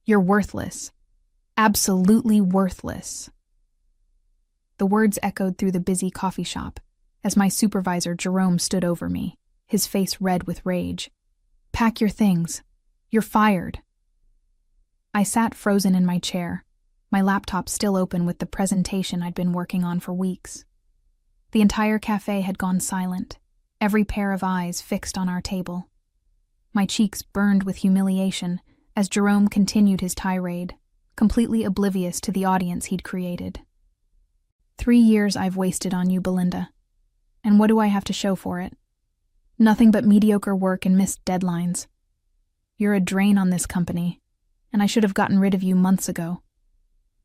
You're worthless. Absolutely worthless. The words echoed through the busy coffee shop as my supervisor, Jerome, stood over me, his face red with rage. Pack your things. You're fired. I sat frozen in my chair, my laptop still open with the presentation I'd been working on for weeks. The entire cafe had gone silent, every pair of eyes fixed on our table. My cheeks burned with humiliation as Jerome continued his tirade, completely oblivious to the audience he'd created. 3 years I've wasted on you, Belinda. And what do I have to show for it? Nothing but mediocre work and missed deadlines. You're a drain on this company, and I should have gotten rid of you months ago.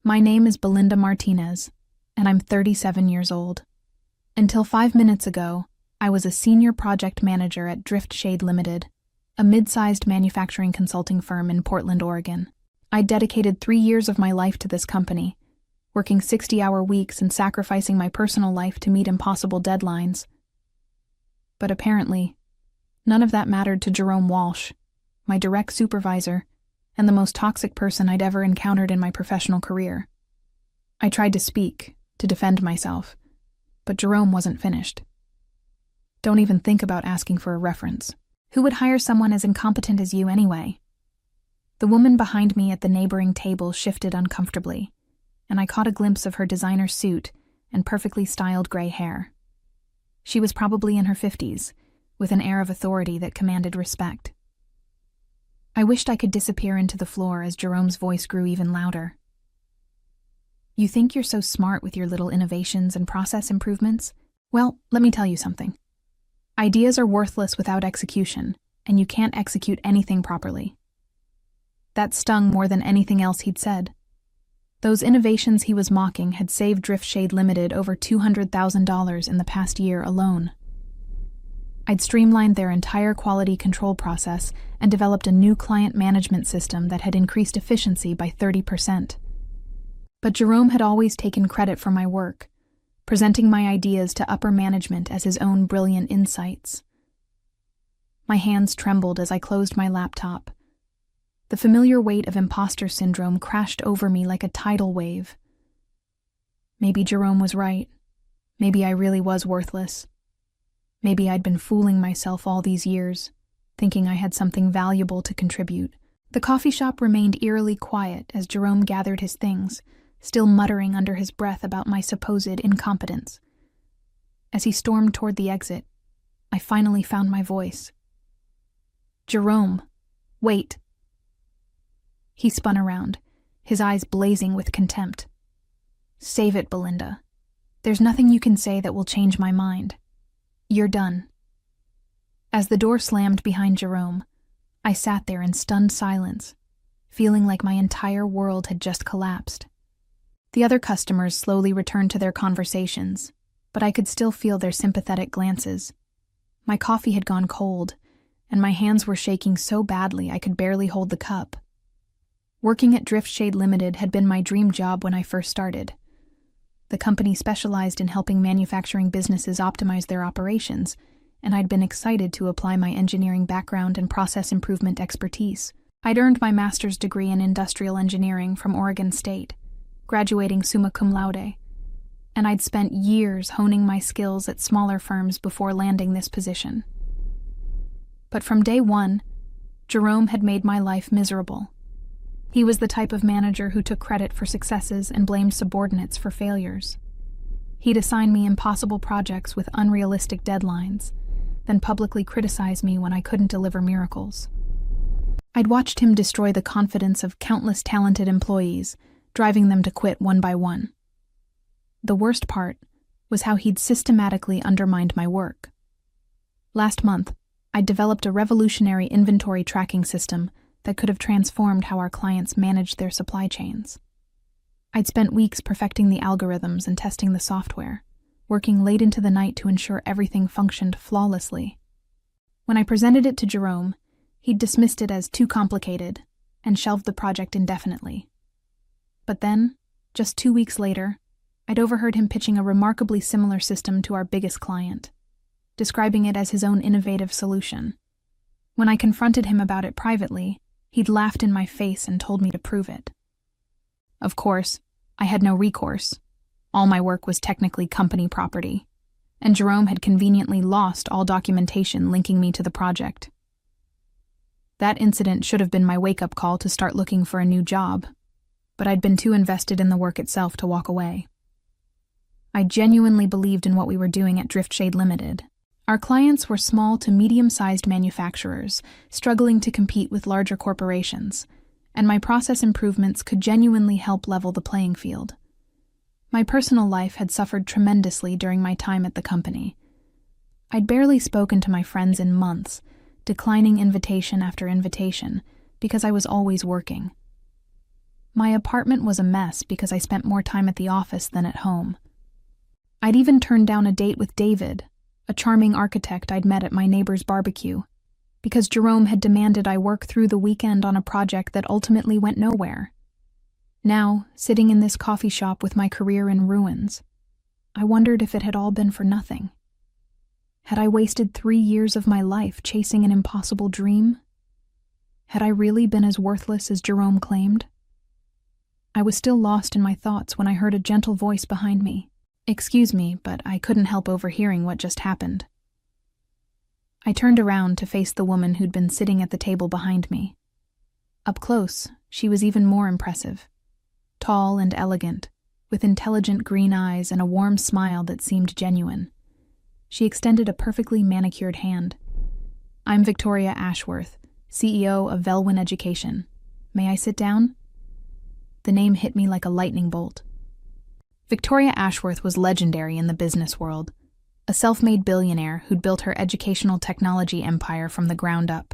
My name is Belinda Martinez, and I'm 37 years old. Until 5 minutes ago, I was a senior project manager at Driftshade Limited, a mid-sized manufacturing consulting firm in Portland, Oregon. I dedicated 3 years of my life to this company, working 60-hour weeks and sacrificing my personal life to meet impossible deadlines. But apparently, none of that mattered to Jerome Walsh, my direct supervisor, and the most toxic person I'd ever encountered in my professional career. I tried to speak, to defend myself, but Jerome wasn't finished. Don't even think about asking for a reference. Who would hire someone as incompetent as you anyway? The woman behind me at the neighboring table shifted uncomfortably, and I caught a glimpse of her designer suit and perfectly styled gray hair. She was probably in her 50s, with an air of authority that commanded respect. I wished I could disappear into the floor as Jerome's voice grew even louder. You think you're so smart with your little innovations and process improvements? Well, let me tell you something. Ideas are worthless without execution, and you can't execute anything properly. That stung more than anything else he'd said. Those innovations he was mocking had saved Driftshade Limited over $200,000 in the past year alone. I'd streamlined their entire quality control process and developed a new client management system that had increased efficiency by 30%. But Jerome had always taken credit for my work, presenting my ideas to upper management as his own brilliant insights. My hands trembled as I closed my laptop. The familiar weight of imposter syndrome crashed over me like a tidal wave. Maybe Jerome was right. Maybe I really was worthless. Maybe I'd been fooling myself all these years, thinking I had something valuable to contribute. The coffee shop remained eerily quiet as Jerome gathered his things, still muttering under his breath about my supposed incompetence. As he stormed toward the exit, I finally found my voice. Jerome, wait. He spun around, his eyes blazing with contempt. Save it, Belinda. There's nothing you can say that will change my mind. You're done. As the door slammed behind Jerome, I sat there in stunned silence, feeling like my entire world had just collapsed. The other customers slowly returned to their conversations, but I could still feel their sympathetic glances. My coffee had gone cold, and my hands were shaking so badly I could barely hold the cup. Working at Driftshade Limited had been my dream job when I first started. The company specialized in helping manufacturing businesses optimize their operations, and I'd been excited to apply my engineering background and process improvement expertise. I'd earned my master's degree in industrial engineering from Oregon State, graduating summa cum laude, and I'd spent years honing my skills at smaller firms before landing this position. But from day one, Jerome had made my life miserable. He was the type of manager who took credit for successes and blamed subordinates for failures. He'd assign me impossible projects with unrealistic deadlines, then publicly criticize me when I couldn't deliver miracles. I'd watched him destroy the confidence of countless talented employees, driving them to quit one by one. The worst part was how he'd systematically undermined my work. Last month, I'd developed a revolutionary inventory tracking system that could have transformed how our clients managed their supply chains. I'd spent weeks perfecting the algorithms and testing the software, working late into the night to ensure everything functioned flawlessly. When I presented it to Jerome, he'd dismissed it as too complicated and shelved the project indefinitely. But then, just 2 weeks later, I'd overheard him pitching a remarkably similar system to our biggest client, describing it as his own innovative solution. When I confronted him about it privately, He'd laughed in my face and told me to prove it. Of course, I had no recourse. All my work was technically company property, and Jerome had conveniently lost all documentation linking me to the project. That incident should have been my wake-up call to start looking for a new job, but I'd been too invested in the work itself to walk away. I genuinely believed in what we were doing at Driftshade Limited. Our clients were small to medium-sized manufacturers, struggling to compete with larger corporations, and my process improvements could genuinely help level the playing field. My personal life had suffered tremendously during my time at the company. I'd barely spoken to my friends in months, declining invitation after invitation, because I was always working. My apartment was a mess because I spent more time at the office than at home. I'd even turned down a date with David, a charming architect I'd met at my neighbor's barbecue, because Jerome had demanded I work through the weekend on a project that ultimately went nowhere. Now, sitting in this coffee shop with my career in ruins, I wondered if it had all been for nothing. Had I wasted 3 years of my life chasing an impossible dream? Had I really been as worthless as Jerome claimed? I was still lost in my thoughts when I heard a gentle voice behind me. Excuse me, but I couldn't help overhearing what just happened. I turned around to face the woman who'd been sitting at the table behind me. Up close, she was even more impressive. Tall and elegant, with intelligent green eyes and a warm smile that seemed genuine. She extended a perfectly manicured hand. "I'm Victoria Ashworth, CEO of Velwyn Education. May I sit down?" The name hit me like a lightning bolt. Victoria Ashworth was legendary in the business world, a self-made billionaire who'd built her educational technology empire from the ground up.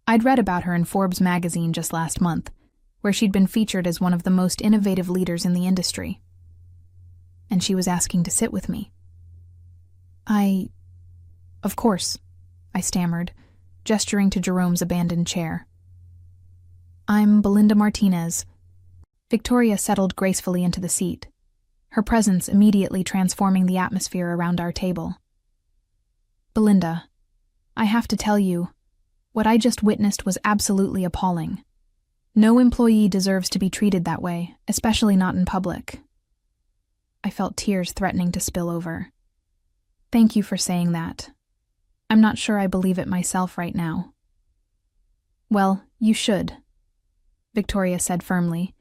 I'd read about her in Forbes magazine just last month, where she'd been featured as one of the most innovative leaders in the industry. And she was asking to sit with me. Of course, I stammered, gesturing to Jerome's abandoned chair. "I'm Belinda Martinez." Victoria settled gracefully into the seat, her presence immediately transforming the atmosphere around our table. "Belinda, I have to tell you, what I just witnessed was absolutely appalling. No employee deserves to be treated that way, especially not in public." I felt tears threatening to spill over. "Thank you for saying that. I'm not sure I believe it myself right now." "Well, you should," Victoria said firmly,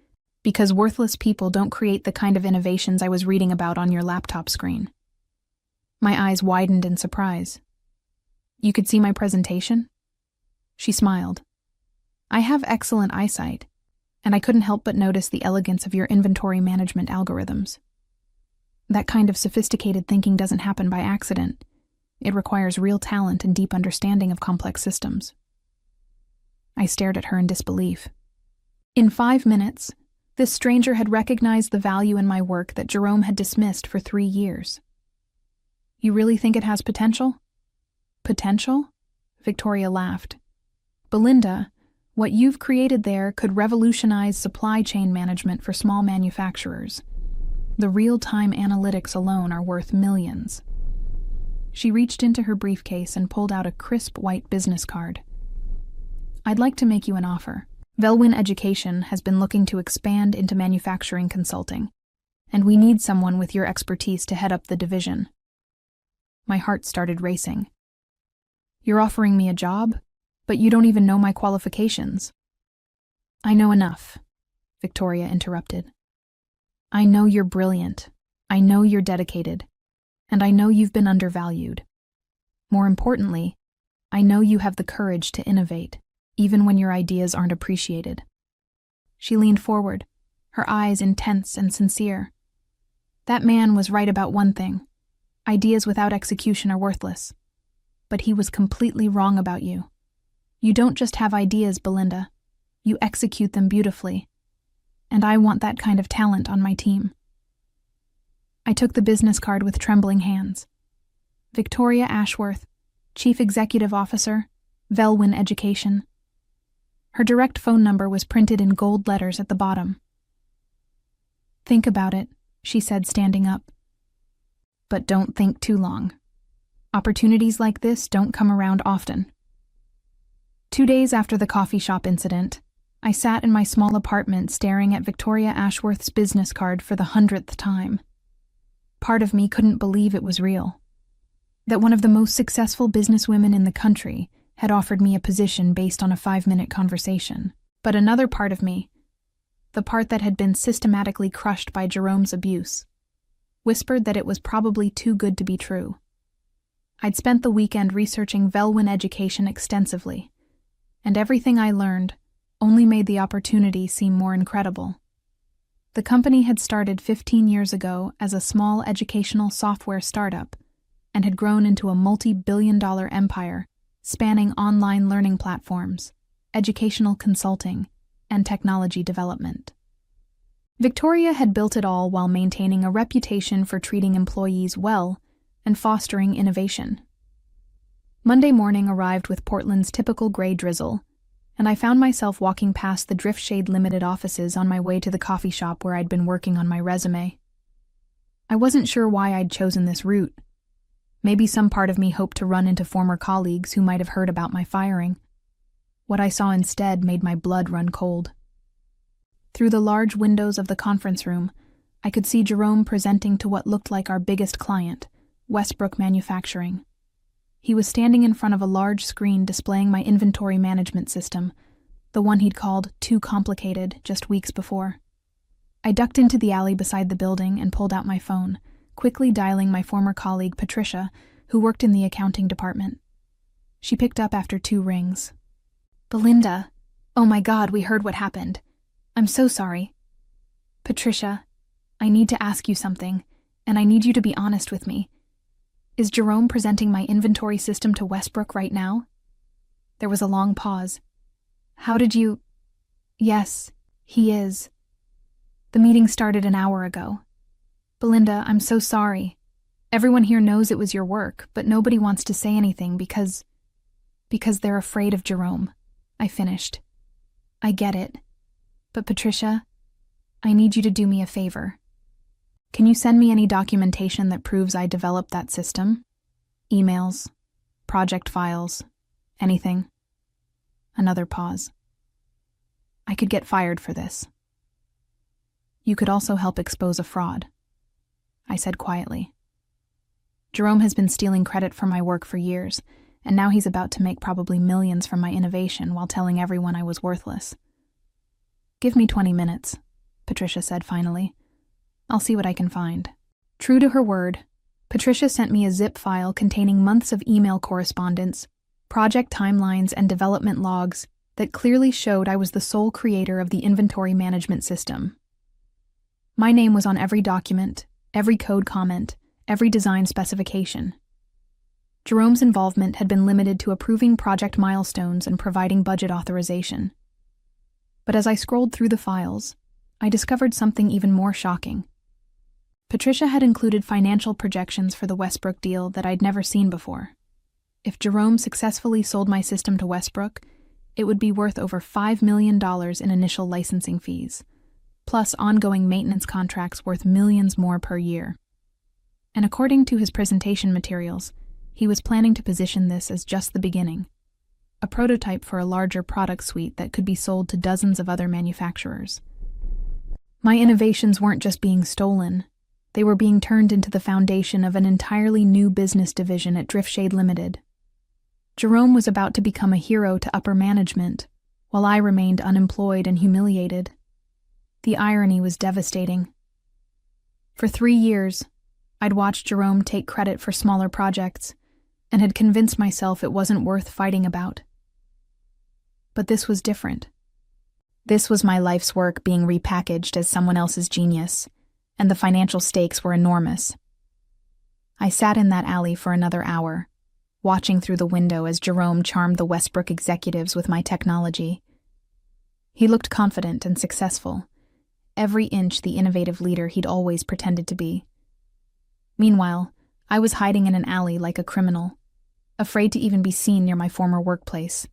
"because worthless people don't create the kind of innovations I was reading about on your laptop screen." My eyes widened in surprise. "You could see my presentation?" She smiled. "I have excellent eyesight, and I couldn't help but notice the elegance of your inventory management algorithms. That kind of sophisticated thinking doesn't happen by accident. It requires real talent and deep understanding of complex systems." I stared at her in disbelief. In 5 minutes, this stranger had recognized the value in my work that Jerome had dismissed for 3 years. "You really think it has potential?" "Potential?" Victoria laughed. "Belinda, what you've created there could revolutionize supply chain management for small manufacturers. The real-time analytics alone are worth millions." She reached into her briefcase and pulled out a crisp white business card. "I'd like to make you an offer. Velwyn Education has been looking to expand into manufacturing consulting, and we need someone with your expertise to head up the division." My heart started racing. "You're offering me a job, but you don't even know my qualifications." "I know enough," Victoria interrupted. "I know you're brilliant, I know you're dedicated, and I know you've been undervalued. More importantly, I know you have the courage to innovate, even when your ideas aren't appreciated." She leaned forward, her eyes intense and sincere. That man was right about one thing. Ideas without execution are worthless. But he was completely wrong about you. You don't just have ideas, Belinda. You execute them beautifully. And I want that kind of talent on my team. I took the business card with trembling hands. Victoria Ashworth, Chief Executive Officer, Velwyn Education. Her direct phone number was printed in gold letters at the bottom. "Think about it," she said, standing up. "But don't think too long. Opportunities like this don't come around often." 2 days after the coffee shop incident, I sat in my small apartment staring at Victoria Ashworth's business card for the 100th time. Part of me couldn't believe it was real. That one of the most successful businesswomen in the country had offered me a position based on a 5-minute conversation. But another part of me, the part that had been systematically crushed by Jerome's abuse, whispered that it was probably too good to be true. I'd spent the weekend researching Velwyn education extensively, and everything I learned only made the opportunity seem more incredible. The company had started 15 years ago as a small educational software startup and had grown into a multi-billion-dollar empire spanning online learning platforms, educational consulting, and technology development. Victoria had built it all while maintaining a reputation for treating employees well and fostering innovation. Monday morning arrived with Portland's typical gray drizzle, and I found myself walking past the Driftshade Limited offices on my way to the coffee shop where I'd been working on my resume. I wasn't sure why I'd chosen this route. Maybe some part of me hoped to run into former colleagues who might have heard about my firing. What I saw instead made my blood run cold. Through the large windows of the conference room, I could see Jerome presenting to what looked like our biggest client, Westbrook Manufacturing. He was standing in front of a large screen displaying my inventory management system, the one he'd called too complicated just weeks before. I ducked into the alley beside the building and pulled out my phone, quickly dialing my former colleague Patricia, who worked in the accounting department. She picked up after 2 rings. "Belinda, oh my God, we heard what happened. I'm so sorry. Patricia, I need to ask you something, and I need you to be honest with me. Is Jerome presenting my inventory system to Westbrook right now?" There was a long pause. "How did you—" "Yes, he is. The meeting started an hour ago. Belinda, I'm so sorry. Everyone here knows it was your work, but nobody wants to say anything because they're afraid of Jerome," I finished. "I get it. But Patricia, I need you to do me a favor. Can you send me any documentation that proves I developed that system? Emails, project files, anything?" Another pause. "I could get fired for this. You could also help expose a fraud," I said quietly. "Jerome has been stealing credit for my work for years, and now he's about to make probably millions from my innovation while telling everyone I was worthless." "Give me 20 minutes, Patricia said finally. "I'll see what I can find." True to her word, Patricia sent me a zip file containing months of email correspondence, project timelines, and development logs that clearly showed I was the sole creator of the inventory management system. My name was on every document, every code comment, every design specification. Jerome's involvement had been limited to approving project milestones and providing budget authorization. But as I scrolled through the files, I discovered something even more shocking. Patricia had included financial projections for the Westbrook deal that I'd never seen before. If Jerome successfully sold my system to Westbrook, it would be worth over $5 million in initial licensing fees, plus ongoing maintenance contracts worth millions more per year. And according to his presentation materials, he was planning to position this as just the beginning, a prototype for a larger product suite that could be sold to dozens of other manufacturers. My innovations weren't just being stolen. They were being turned into the foundation of an entirely new business division at Driftshade Limited. Jerome was about to become a hero to upper management, while I remained unemployed and humiliated. The irony was devastating. For 3 years, I'd watched Jerome take credit for smaller projects, and had convinced myself it wasn't worth fighting about. But this was different. This was my life's work being repackaged as someone else's genius, and the financial stakes were enormous. I sat in that alley for another hour, watching through the window as Jerome charmed the Westbrook executives with my technology. He looked confident and successful, every inch the innovative leader he'd always pretended to be. Meanwhile, I was hiding in an alley like a criminal, afraid to even be seen near my former workplace.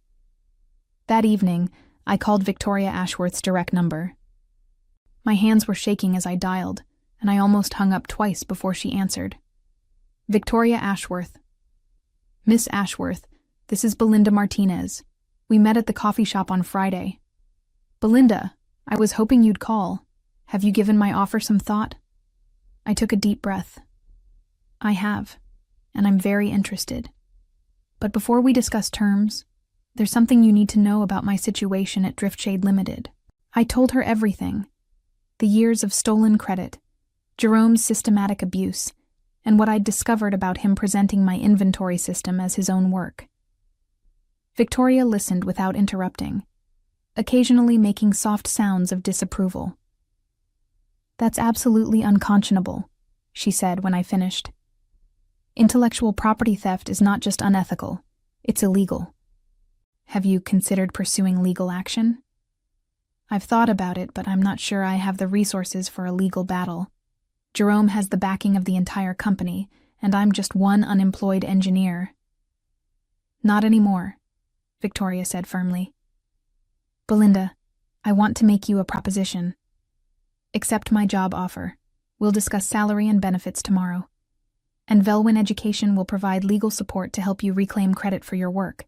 That evening, I called Victoria Ashworth's direct number. My hands were shaking as I dialed, and I almost hung up twice before she answered. "Victoria Ashworth." "Miss Ashworth, this is Belinda Martinez. We met at the coffee shop on Friday. Belinda, I was hoping you'd call. Have you given my offer some thought? I took a deep breath. I have, and I'm very interested. But before we discuss terms, there's something you need to know about my situation at Driftshade Limited. I told her everything. The years of stolen credit, Jerome's systematic abuse, and what I'd discovered about him presenting my inventory system as his own work. Victoria listened without interrupting, occasionally making soft sounds of disapproval. That's absolutely unconscionable, she said when I finished. Intellectual property theft is not just unethical, it's illegal. Have you considered pursuing legal action? I've thought about it, but I'm not sure I have the resources for a legal battle. Jerome has the backing of the entire company, and I'm just one unemployed engineer. Not anymore, Victoria said firmly. Belinda, I want to make you a proposition. Accept my job offer. We'll discuss salary and benefits tomorrow. And Velwyn Education will provide legal support to help you reclaim credit for your work.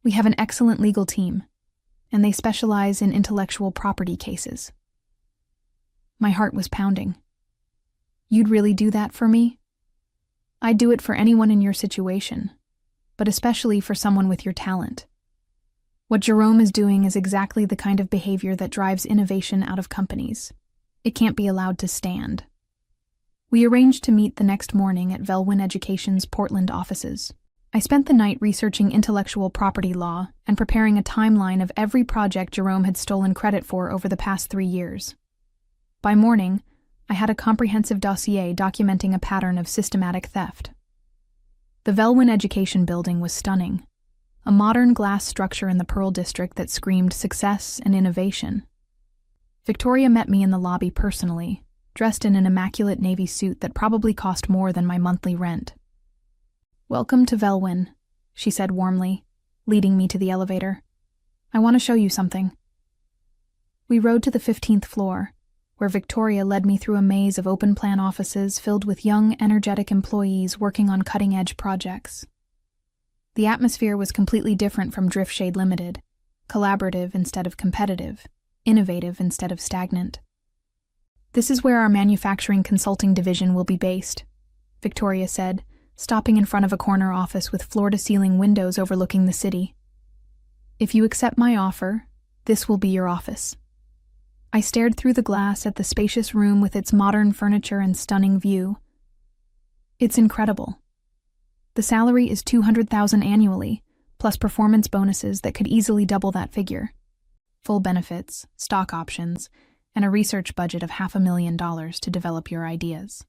We have an excellent legal team, and they specialize in intellectual property cases. My heart was pounding. You'd really do that for me? I'd do it for anyone in your situation, but especially for someone with your talent. What Jerome is doing is exactly the kind of behavior that drives innovation out of companies. It can't be allowed to stand. We arranged to meet the next morning at Velwyn Education's Portland offices. I spent the night researching intellectual property law and preparing a timeline of every project Jerome had stolen credit for over the past 3 years. By morning, I had a comprehensive dossier documenting a pattern of systematic theft. The Velwyn Education building was stunning, a modern glass structure in the Pearl District that screamed success and innovation. Victoria met me in the lobby personally, dressed in an immaculate navy suit that probably cost more than my monthly rent. Welcome to Velwyn, she said warmly, leading me to the elevator. I want to show you something. We rode to the 15th floor, where Victoria led me through a maze of open-plan offices filled with young, energetic employees working on cutting-edge projects. The atmosphere was completely different from Driftshade Limited, collaborative instead of competitive, innovative instead of stagnant. This is where our manufacturing consulting division will be based, Victoria said, stopping in front of a corner office with floor-to-ceiling windows overlooking the city. If you accept my offer, this will be your office. I stared through the glass at the spacious room with its modern furniture and stunning view. It's incredible. The salary is $200,000 annually, plus performance bonuses that could easily double that figure. Full benefits, stock options, and a research budget of $500,000 to develop your ideas.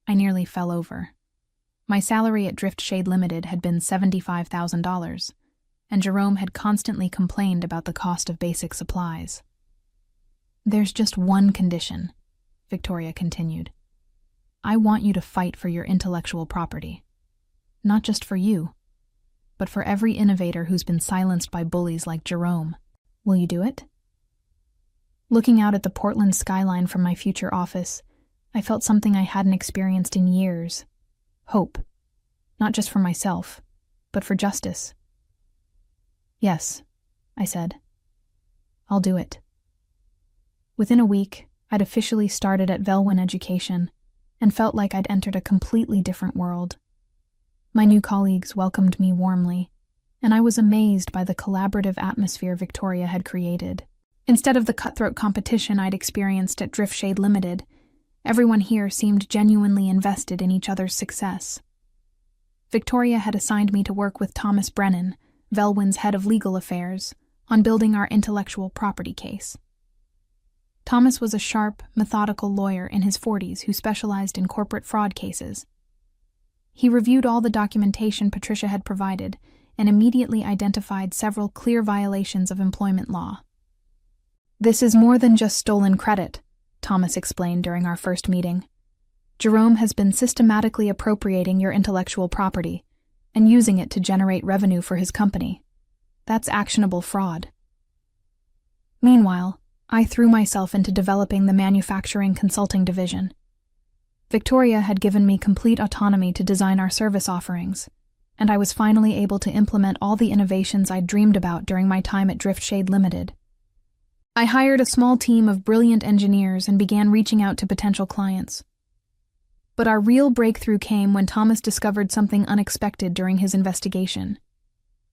I nearly fell over. My salary at Driftshade Limited had been $75,000, and Jerome had constantly complained about the cost of basic supplies. There's just one condition, Victoria continued. I want you to fight for your intellectual property. Not just for you, but for every innovator who's been silenced by bullies like Jerome. Will you do it? Looking out at the Portland skyline from my future office, I felt something I hadn't experienced in years. Hope. Not just for myself, but for justice. Yes, I said. I'll do it. Within a week, I'd officially started at Velwyn Education and felt like I'd entered a completely different world. My new colleagues welcomed me warmly, and I was amazed by the collaborative atmosphere Victoria had created. Instead of the cutthroat competition I'd experienced at Driftshade Limited, everyone here seemed genuinely invested in each other's success. Victoria had assigned me to work with Thomas Brennan, Velwyn's head of legal affairs, on building our intellectual property case. Thomas was a sharp, methodical lawyer in his 40s who specialized in corporate fraud cases. He reviewed all the documentation Patricia had provided and immediately identified several clear violations of employment law. This is more than just stolen credit, Thomas explained during our first meeting. Jerome has been systematically appropriating your intellectual property and using it to generate revenue for his company. That's actionable fraud. Meanwhile, I threw myself into developing the manufacturing consulting division. Victoria had given me complete autonomy to design our service offerings, and I was finally able to implement all the innovations I'd dreamed about during my time at Driftshade Limited. I hired a small team of brilliant engineers and began reaching out to potential clients. But our real breakthrough came when Thomas discovered something unexpected during his investigation.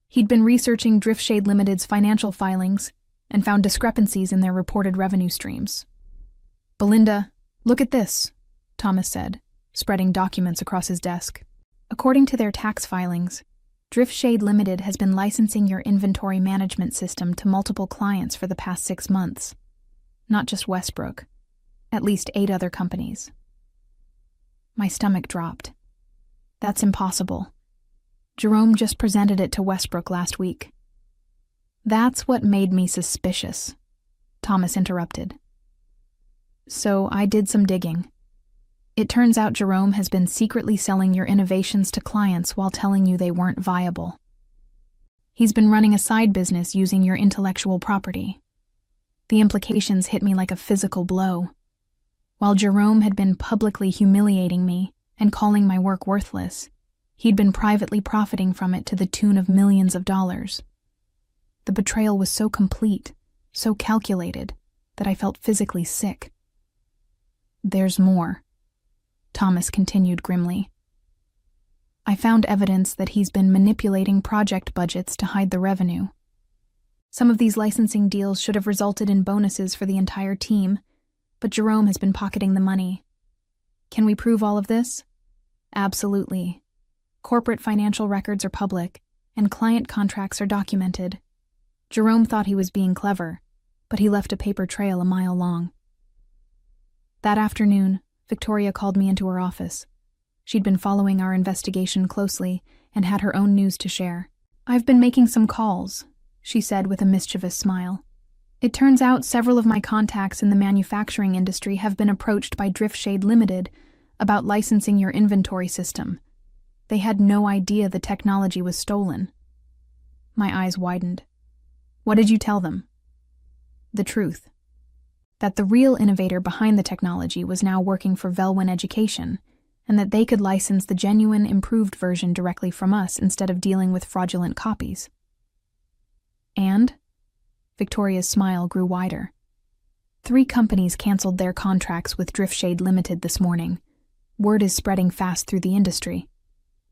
He'd been researching Driftshade Limited's financial filings and found discrepancies in their reported revenue streams. "Belinda, look at this," Thomas said, spreading documents across his desk. "According to their tax filings, Driftshade Limited has been licensing your inventory management system to multiple clients for the past 6 months. Not just Westbrook, at least 8 other companies." My stomach dropped. "That's impossible. Jerome just presented it to Westbrook last week." "That's what made me suspicious," Thomas interrupted. "So I did some digging. It turns out Jerome has been secretly selling your innovations to clients while telling you they weren't viable. He's been running a side business using your intellectual property." The implications hit me like a physical blow. While Jerome had been publicly humiliating me and calling my work worthless, he'd been privately profiting from it to the tune of millions of dollars. The betrayal was so complete, so calculated, that I felt physically sick. "There's more," Thomas continued grimly. "I found evidence that he's been manipulating project budgets to hide the revenue. Some of these licensing deals should have resulted in bonuses for the entire team, but Jerome has been pocketing the money. Can we prove all of this? Absolutely. Corporate financial records are public, and client contracts are documented. Jerome thought he was being clever, but he left a paper trail a mile long." That afternoon, Victoria called me into her office. She'd been following our investigation closely and had her own news to share. "I've been making some calls," she said with a mischievous smile. "It turns out several of my contacts in the manufacturing industry have been approached by Driftshade Limited about licensing your inventory system. They had no idea the technology was stolen." My eyes widened. "What did you tell them?" "The truth. That the real innovator behind the technology was now working for Velwyn Education, and that they could license the genuine, improved version directly from us instead of dealing with fraudulent copies." "And?" Victoria's smile grew wider. 3 companies canceled their contracts with Driftshade Limited this morning. Word is spreading fast through the industry.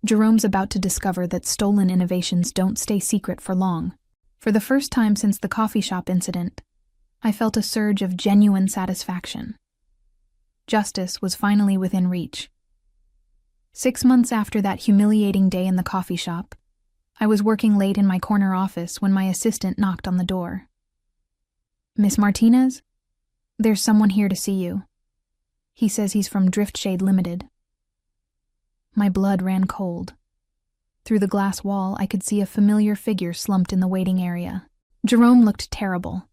Jerome's about to discover that stolen innovations don't stay secret for long. For the first time since the coffee shop incident, I felt a surge of genuine satisfaction. Justice was finally within reach. 6 months after that humiliating day in the coffee shop, I was working late in my corner office when my assistant knocked on the door. "Miss Martinez? There's someone here to see you. He says he's from Driftshade Limited." My blood ran cold. Through the glass wall, I could see a familiar figure slumped in the waiting area. Jerome looked terrible.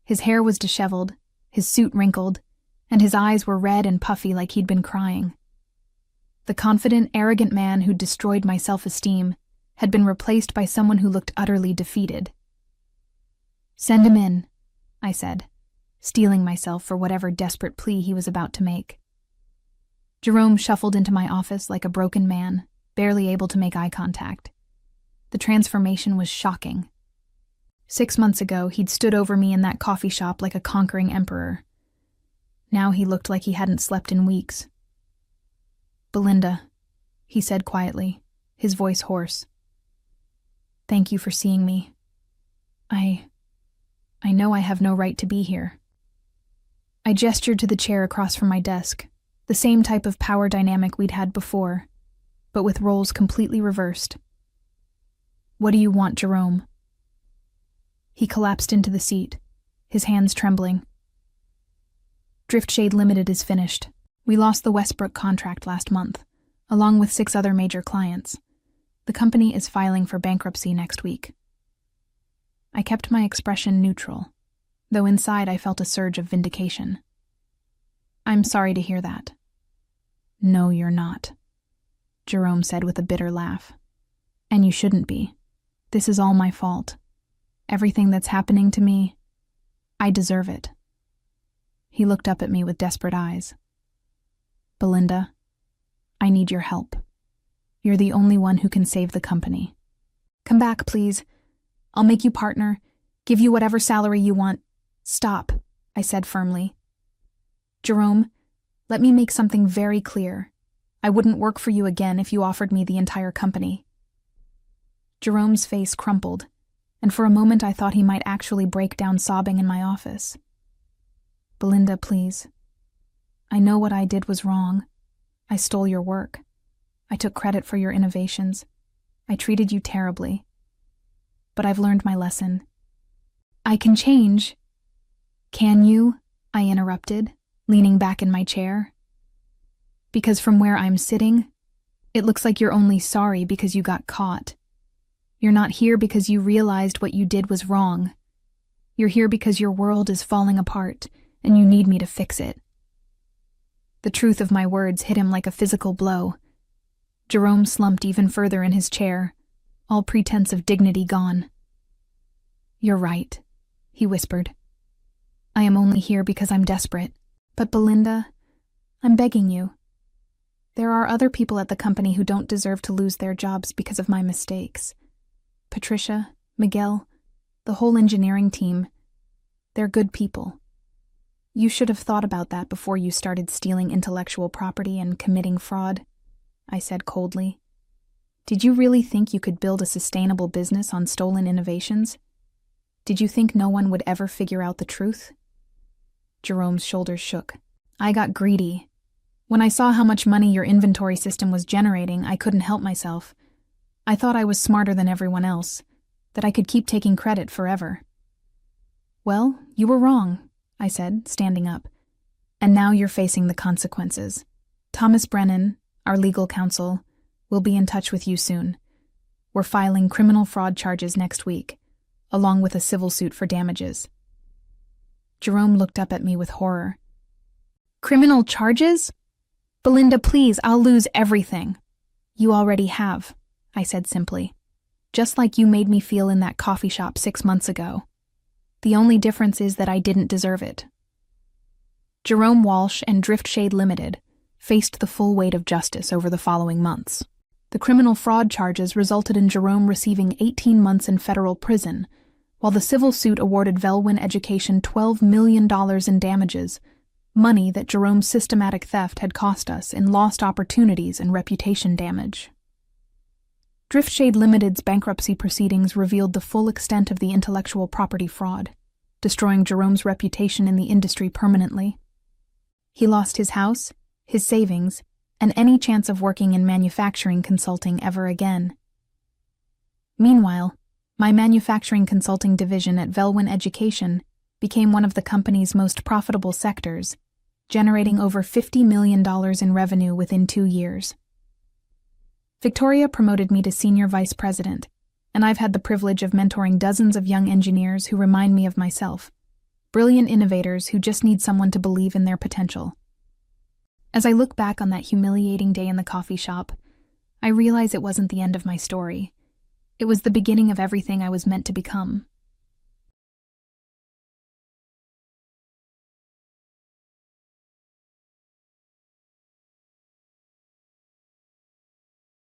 His hair was disheveled, his suit wrinkled, and his eyes were red and puffy like he'd been crying. The confident, arrogant man who'd destroyed my self-esteem had been replaced by someone who looked utterly defeated. "Send him in," I said, steeling myself for whatever desperate plea he was about to make. Jerome shuffled into my office like a broken man, barely able to make eye contact. The transformation was shocking. 6 months ago, he'd stood over me in that coffee shop like a conquering emperor. Now he looked like he hadn't slept in weeks. "Belinda," he said quietly, his voice hoarse. "Thank you for seeing me. I know I have no right to be here." I gestured to the chair across from my desk, the same type of power dynamic we'd had before, but with roles completely reversed. "What do you want, Jerome?" He collapsed into the seat, his hands trembling. "Driftshade Limited is finished. We lost the Westbrook contract last month, along with 6 other major clients. The company is filing for bankruptcy next week." I kept my expression neutral, though inside I felt a surge of vindication. "I'm sorry to hear that." "No, you're not," Jerome said with a bitter laugh. "And you shouldn't be. This is all my fault. Everything that's happening to me, I deserve it." He looked up at me with desperate eyes. "Belinda, I need your help." You're the only one who can save the company. Come back, please. I'll make you partner, give you whatever salary you want. Stop, I said firmly. Jerome, let me make something very clear. I wouldn't work for you again if you offered me the entire company. Jerome's face crumpled, and for a moment I thought he might actually break down sobbing in my office. Belinda, please. I know what I did was wrong. I stole your work. I took credit for your innovations. I treated you terribly. But I've learned my lesson. I can change. Can you? I interrupted, leaning back in my chair. Because from where I'm sitting, it looks like you're only sorry because you got caught. You're not here because you realized what you did was wrong. You're here because your world is falling apart and you need me to fix it. The truth of my words hit him like a physical blow. Jerome slumped even further in his chair, all pretense of dignity gone. You're right, he whispered. I am only here because I'm desperate. But Belinda, I'm begging you. There are other people at the company who don't deserve to lose their jobs because of my mistakes. Patricia, Miguel, the whole engineering team, they're good people. You should have thought about that before you started stealing intellectual property and committing fraud, I said coldly. Did you really think you could build a sustainable business on stolen innovations? Did you think no one would ever figure out the truth? Jerome's shoulders shook. I got greedy. When I saw how much money your inventory system was generating, I couldn't help myself. I thought I was smarter than everyone else, that I could keep taking credit forever. Well, you were wrong, I said, standing up. And now you're facing the consequences. Thomas Brennan, our legal counsel, will be in touch with you soon. We're filing criminal fraud charges next week, along with a civil suit for damages. Jerome looked up at me with horror. Criminal charges? Belinda, please, I'll lose everything. You already have, I said simply. Just like you made me feel in that coffee shop 6 months ago. The only difference is that I didn't deserve it. Jerome Walsh and Driftshade Limited faced the full weight of justice over the following months. The criminal fraud charges resulted in Jerome receiving 18 months in federal prison, while the civil suit awarded Velwyn Education $12 million in damages, money that Jerome's systematic theft had cost us in lost opportunities and reputation damage. Driftshade Limited's bankruptcy proceedings revealed the full extent of the intellectual property fraud, destroying Jerome's reputation in the industry permanently. He lost his house, his savings, and any chance of working in manufacturing consulting ever again. Meanwhile, my manufacturing consulting division at Velwyn Education became one of the company's most profitable sectors, generating over $50 million in revenue within 2 years. Victoria promoted me to Senior Vice President, and I've had the privilege of mentoring dozens of young engineers who remind me of myself, brilliant innovators who just need someone to believe in their potential. As I look back on that humiliating day in the coffee shop, I realize it wasn't the end of my story. It was the beginning of everything I was meant to become.